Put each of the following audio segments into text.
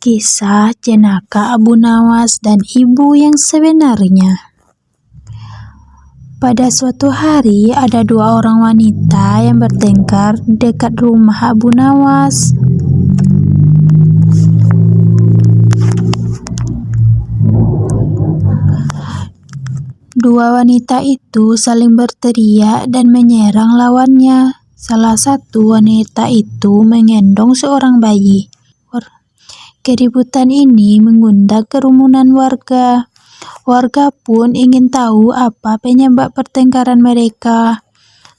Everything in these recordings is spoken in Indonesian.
Kisah jenaka Abu Nawas dan ibu yang sebenarnya. Pada suatu hari, ada dua orang wanita yang bertengkar dekat rumah Abu Nawas. Dua wanita itu saling berteriak dan menyerang lawannya. Salah satu wanita itu menggendong seorang bayi. Keributan ini mengundang kerumunan warga. Warga pun ingin tahu apa penyebab pertengkaran mereka.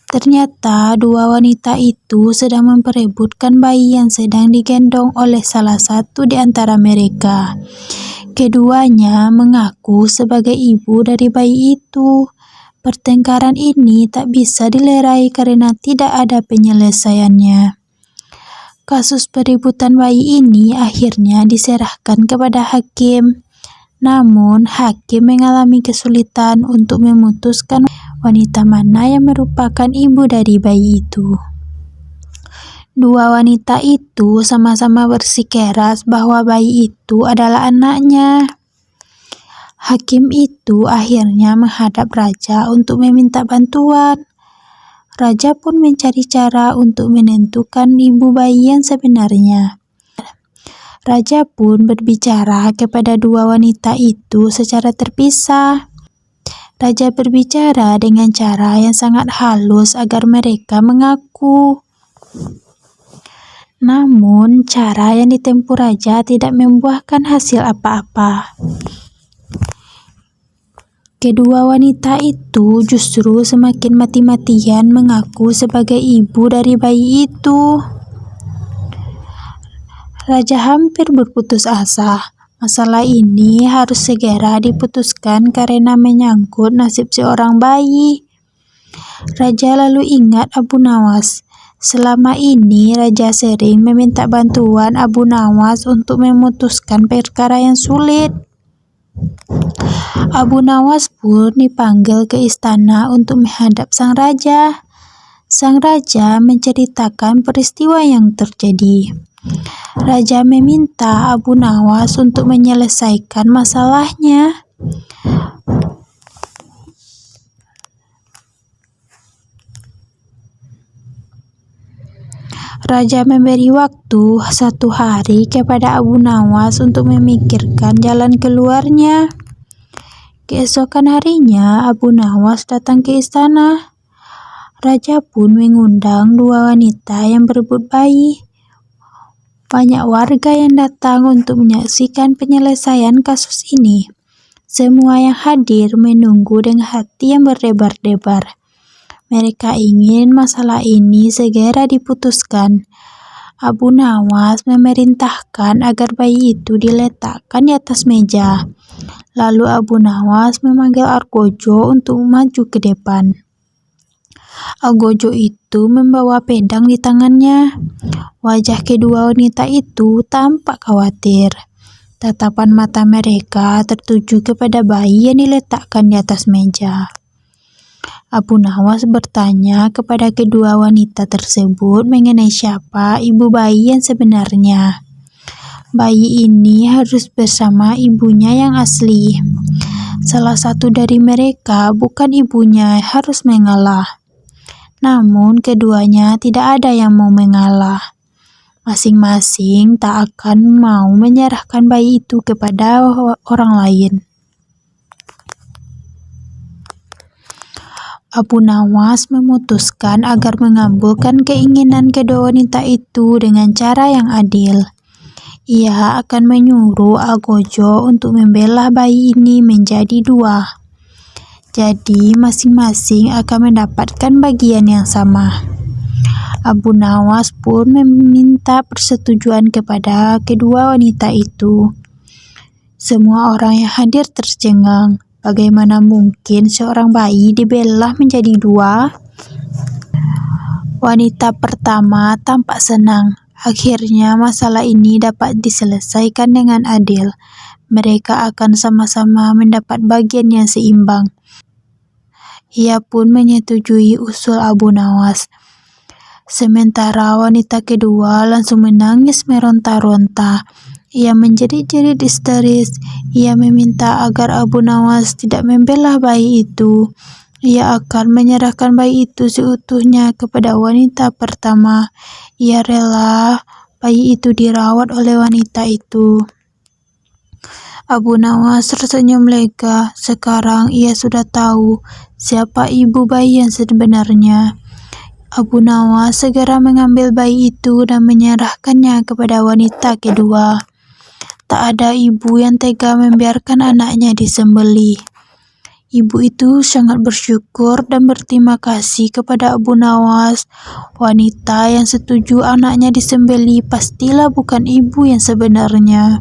Ternyata dua wanita itu sedang memperebutkan bayi yang sedang digendong oleh salah satu di antara mereka. Keduanya mengaku sebagai ibu dari bayi itu. Pertengkaran ini tak bisa dilerai karena tidak ada penyelesaiannya. Kasus perebutan bayi ini akhirnya diserahkan kepada hakim. Namun, hakim mengalami kesulitan untuk memutuskan wanita mana yang merupakan ibu dari bayi itu. Dua wanita itu sama-sama bersikeras bahwa bayi itu adalah anaknya. Hakim itu akhirnya menghadap raja untuk meminta bantuan. Raja pun mencari cara untuk menentukan ibu bayi yang sebenarnya. Raja pun berbicara kepada dua wanita itu secara terpisah. Raja berbicara dengan cara yang sangat halus agar mereka mengaku. Namun, cara yang ditempuh raja tidak membuahkan hasil apa-apa. Kedua wanita itu justru semakin mati-matian mengaku sebagai ibu dari bayi itu. Raja hampir berputus asa. Masalah ini harus segera diputuskan karena menyangkut nasib seorang bayi. Raja lalu ingat Abu Nawas. Selama ini Raja sering meminta bantuan Abu Nawas untuk memutuskan perkara yang sulit. Abu Nawas pun dipanggil ke istana untuk menghadap sang raja. Sang raja menceritakan peristiwa yang terjadi. Raja meminta Abu Nawas untuk menyelesaikan masalahnya. Raja memberi waktu 1 hari kepada Abu Nawas untuk memikirkan jalan keluarnya. Keesokan harinya, Abu Nawas datang ke istana. Raja pun mengundang dua wanita yang berebut bayi. Banyak warga yang datang untuk menyaksikan penyelesaian kasus ini. Semua yang hadir menunggu dengan hati yang berdebar-debar. Mereka ingin masalah ini segera diputuskan. Abu Nawas memerintahkan agar bayi itu diletakkan di atas meja. Lalu Abu Nawas memanggil Argojo untuk maju ke depan. Argojo itu membawa pedang di tangannya. Wajah kedua wanita itu tampak khawatir. Tatapan mata mereka tertuju kepada bayi yang diletakkan di atas meja. Abu Nawas bertanya kepada kedua wanita tersebut mengenai siapa ibu bayi yang sebenarnya. Bayi ini harus bersama ibunya yang asli. Salah satu dari mereka, bukan ibunya, harus mengalah. Namun keduanya tidak ada yang mau mengalah. Masing-masing tak akan mau menyerahkan bayi itu kepada orang lain. Abu Nawas memutuskan agar mengabulkan keinginan kedua wanita itu dengan cara yang adil. Ia akan menyuruh Argojo untuk membelah bayi ini menjadi 2. Jadi masing-masing akan mendapatkan bagian yang sama. Abu Nawas pun meminta persetujuan kepada kedua wanita itu. Semua orang yang hadir tercengang. Bagaimana mungkin seorang bayi dibelah menjadi 2? Wanita pertama tampak senang. Akhirnya masalah ini dapat diselesaikan dengan adil. Mereka akan sama-sama mendapat bagian yang seimbang. Ia pun menyetujui usul Abu Nawas. Sementara wanita kedua langsung menangis meronta-ronta. Ia menjerit-jerit histeris. Ia meminta agar Abu Nawas tidak membela bayi itu. Ia akan menyerahkan bayi itu seutuhnya kepada wanita pertama. Ia rela bayi itu dirawat oleh wanita itu. Abu Nawas tersenyum lega. Sekarang ia sudah tahu siapa ibu bayi yang sebenarnya. Abu Nawas segera mengambil bayi itu dan menyerahkannya kepada wanita kedua. Tak ada ibu yang tega membiarkan anaknya disembelih. Ibu itu sangat bersyukur dan berterima kasih kepada Abu Nawas. Wanita yang setuju anaknya disembelih pastilah bukan ibu yang sebenarnya.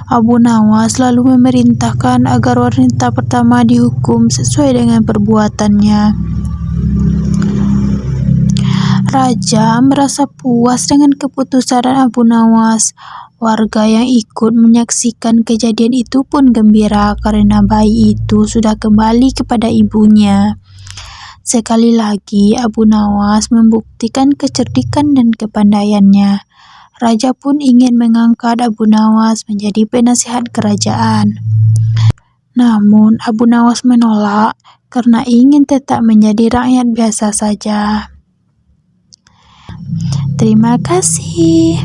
Abu Nawas lalu memerintahkan agar wanita pertama dihukum sesuai dengan perbuatannya. Raja merasa puas dengan keputusan Abu Nawas. Warga yang ikut menyaksikan kejadian itu pun gembira karena bayi itu sudah kembali kepada ibunya. Sekali lagi Abu Nawas membuktikan kecerdikan dan kepandaiannya. Raja pun ingin mengangkat Abu Nawas menjadi penasihat kerajaan. Namun Abu Nawas menolak karena ingin tetap menjadi rakyat biasa saja. Terima kasih.